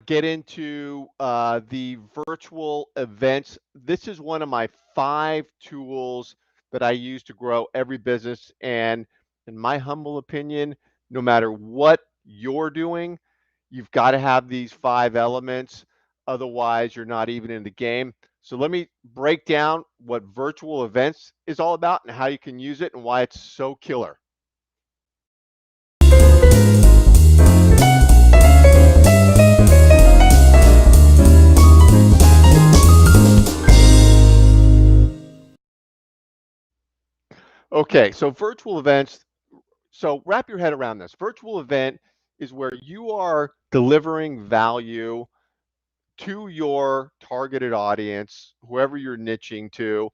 get into the virtual events. This is one of my 5 tools that I use to grow every business. And in my humble opinion, no matter what you're doing, you've got to have these 5 elements. Otherwise, you're not even in the game. So let me break down what virtual events is all about and how you can use it and why it's so killer. Okay, so virtual events. So wrap your head around this. Virtual event is where you are delivering value to your targeted audience, whoever you're niching to,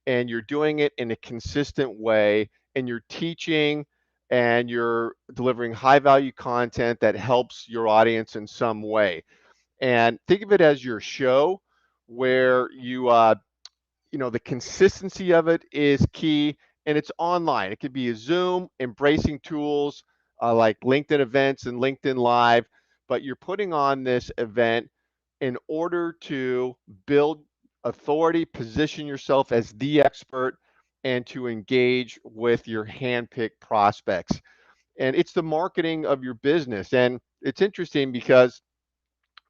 and you're doing it in a consistent way, and you're teaching and you're delivering high value content that helps your audience in some way. And think of it as your show where the consistency of it is key, and it's online. It could be a Zoom, embracing tools like LinkedIn events and LinkedIn Live, but you're putting on this event in order to build authority, position yourself as the expert, and to engage with your handpicked prospects. And it's the marketing of your business. And it's interesting because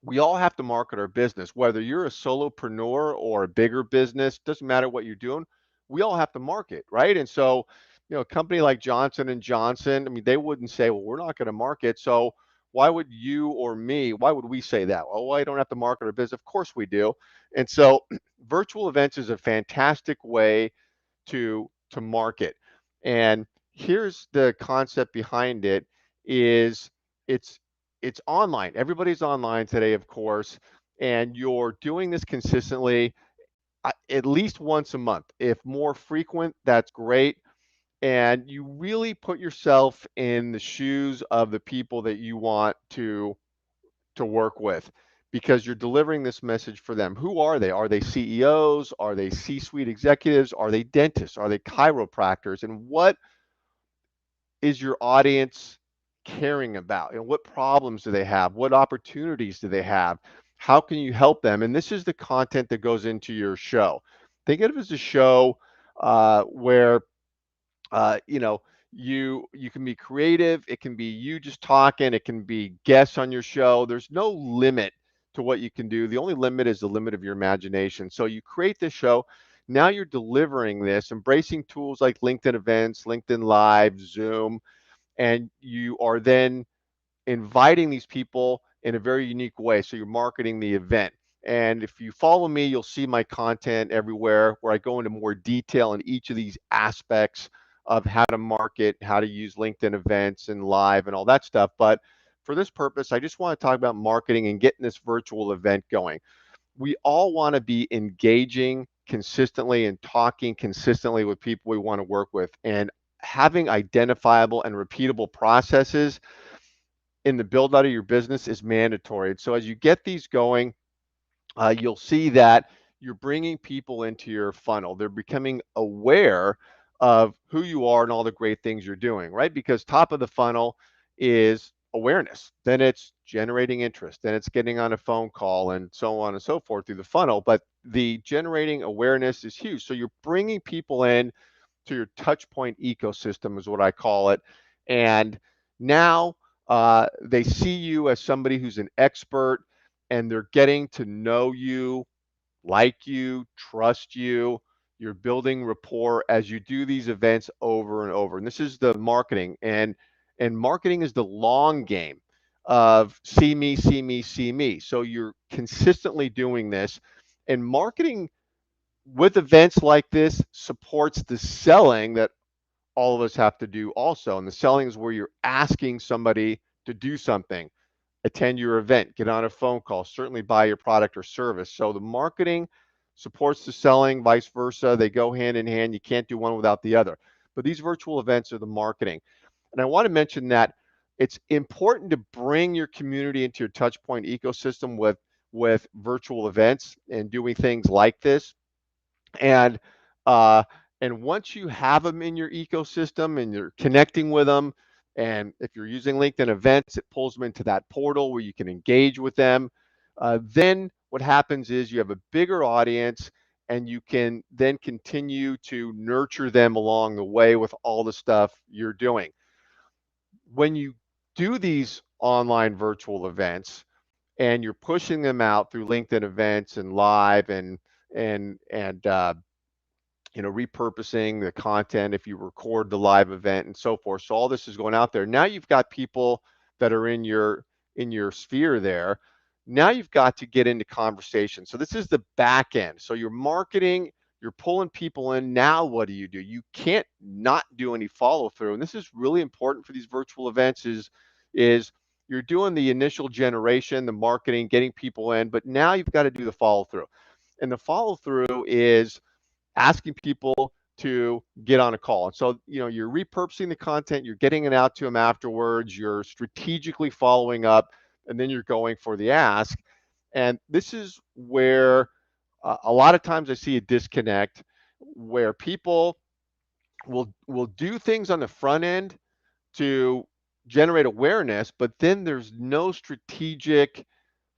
we all have to market our business, whether you're a solopreneur or a bigger business, doesn't matter what you're doing. We all have to market, right? And so, a company like Johnson and Johnson, I mean, they wouldn't say, well, we're not going to market. So why would you or me, why would we say that? Oh, I don't have to market our business. Of course we do. And so virtual events is a fantastic way to market. And here's the concept behind it is it's it's online. Everybody's online today, of course, and you're doing this consistently at least once a month. If more frequent, that's great. And you really put yourself in the shoes of the people that you want to work with because you're delivering this message for them. Who are they? Are they CEOs? Are they C-suite executives? Are they dentists? Are they chiropractors? And what is your audience caring about? And what problems do they have? What opportunities do they have? How can you help them? And this is the content that goes into your show. Think of it as a show where you know you can be creative. It can be you just talking. It can be guests on your show. There's no limit to what you can do. The only limit is the limit of your imagination. So you create this show. Now you're delivering this, embracing tools like LinkedIn events, LinkedIn Live, Zoom, and you are then inviting these people in a very unique way. So you're marketing the event. And if you follow me, you'll see my content everywhere where I go into more detail in each of these aspects of how to market, how to use LinkedIn events and live and all that stuff. But for this purpose, I just want to talk about marketing and getting this virtual event going. We all want to be engaging consistently and talking consistently with people we want to work with. And having identifiable and repeatable processes in the build out of your business is mandatory. So as you get these going, you'll see that you're bringing people into your funnel. They're becoming aware of who you are and all the great things you're doing, right? Because top of the funnel is awareness. Then it's generating interest. Then it's getting on a phone call and so on and so forth through the funnel. But the generating awareness is huge. So you're bringing people in to your touch point ecosystem is what I call it. And now they see you as somebody who's an expert and they're getting to know you, like you, trust you. You're building rapport as you do these events over and over. And this is the marketing. And marketing is the long game of see me, see me, see me. So you're consistently doing this. And marketing with events like this supports the selling that all of us have to do also. And the selling is where you're asking somebody to do something, attend your event, get on a phone call, certainly buy your product or service. So the marketing supports the selling, vice versa. They go hand in hand. You can't do one without the other. But these virtual events are the marketing. And I want to mention that it's important to bring your community into your touchpoint ecosystem with virtual events and doing things like this. And uh, and once you have them in your ecosystem and you're connecting with them, and if you're using LinkedIn events, it pulls them into that portal where you can engage with them. Then what happens is you have a bigger audience, and you can then continue to nurture them along the way with all the stuff you're doing. When you do these online virtual events and you're pushing them out through LinkedIn events and live and repurposing the content if you record the live event and so forth. So all this is going out there. Now you've got people that are in your sphere there. Now you've got to get into conversation. So this is the back end. So you're marketing, you're pulling people in. Now what do? You can't not do any follow through. And this is really important for these virtual events is you're doing the initial generation, the marketing, getting people in, but now you've got to do the follow through. And the follow through is asking people to get on a call. And so, you're repurposing the content, you're getting it out to them afterwards, you're strategically following up, and then you're going for the ask. And this is where a lot of times I see a disconnect where people will do things on the front end to generate awareness, but then there's no strategic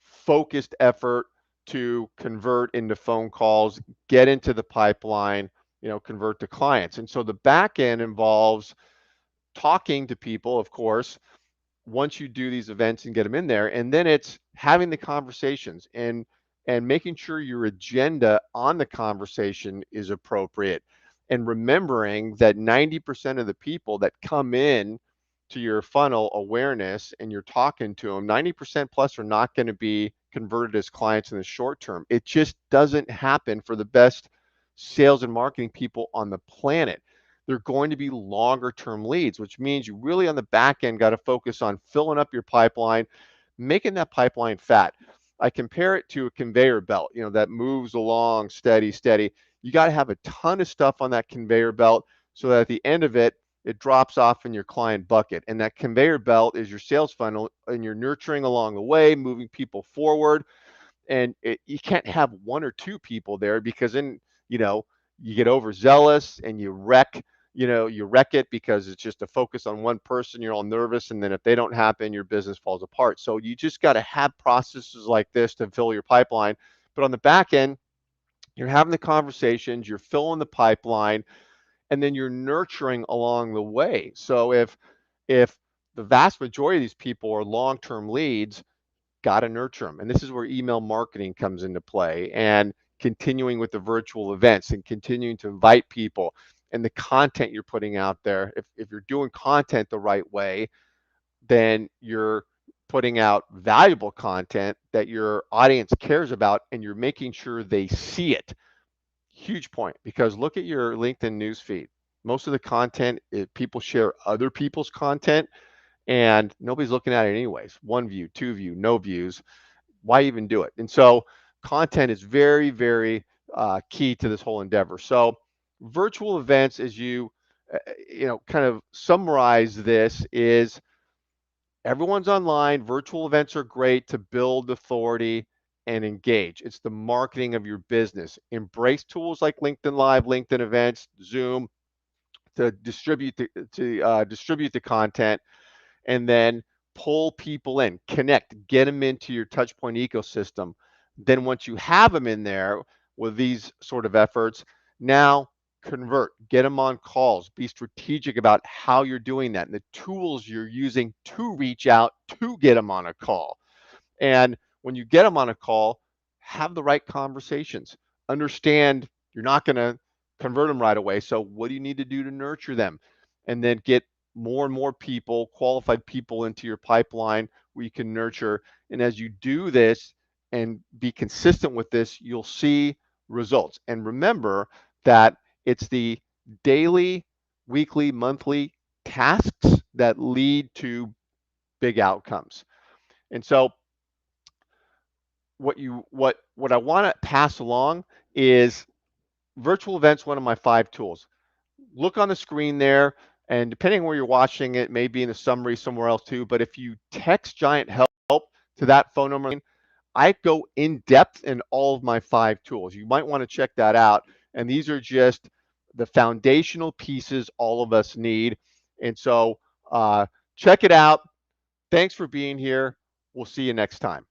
focused effort to convert into phone calls, get into the pipeline, convert to clients. And so the back end involves talking to people, of course, once you do these events and get them in there, and then it's having the conversations and making sure your agenda on the conversation is appropriate, and remembering that 90% of the people that come in to your funnel awareness and you're talking to them, 90% plus are not going to be converted as clients in the short term. It just doesn't happen for the best sales and marketing people on the planet. They're going to be longer term leads, which means you really on the back end got to focus on filling up your pipeline, making that pipeline fat. I compare it to a conveyor belt, that moves along steady. You got to have a ton of stuff on that conveyor belt so that at the end of it, it drops off in your client bucket. And that conveyor belt is your sales funnel, and you're nurturing along the way, moving people forward. And you can't have one or two people there, because then, you get overzealous and you wreck it because it's just a focus on one person. You're all nervous, and then if they don't happen, your business falls apart. So you just got to have processes like this to fill your pipeline. But on the back end, you're having the conversations, you're filling the pipeline, and then you're nurturing along the way. So if the vast majority of these people are long-term leads, got to nurture them. And this is where email marketing comes into play, and continuing with the virtual events and continuing to invite people, and the content you're putting out there. If you're doing content the right way, then you're putting out valuable content that your audience cares about, and you're making sure they see it. Huge point, because look at your LinkedIn newsfeed. Most of the content, people share other people's content, and nobody's looking at it anyways. One view, two view, no views. Why even do it? And so content is very, very key to this whole endeavor. So virtual events, as kind of summarize this, is everyone's online. Virtual events are great to build authority and engage. It's the marketing of your business. Embrace tools like LinkedIn Live, LinkedIn Events, Zoom to distribute the content, and then pull people in, connect, get them into your touchpoint ecosystem. Then once you have them in there with these sort of efforts, now convert, get them on calls, be strategic about how you're doing that and the tools you're using to reach out to get them on a call. And when you get them on a call, have the right conversations. Understand you're not going to convert them right away. So what do you need to do to nurture them? And then get more and more people, qualified people into your pipeline where you can nurture. And as you do this and be consistent with this, you'll see results. And remember that it's the daily, weekly, monthly tasks that lead to big outcomes. And so what I want to pass along is virtual events, one of my 5 tools. Look on the screen there, and depending on where you're watching it, may be in the summary somewhere else too, but if you text Giant Help to that phone number, I go in depth in all of my 5 tools. You might want to check that out. And these are just the foundational pieces all of us need. And so check it out. Thanks for being here. We'll see you next time.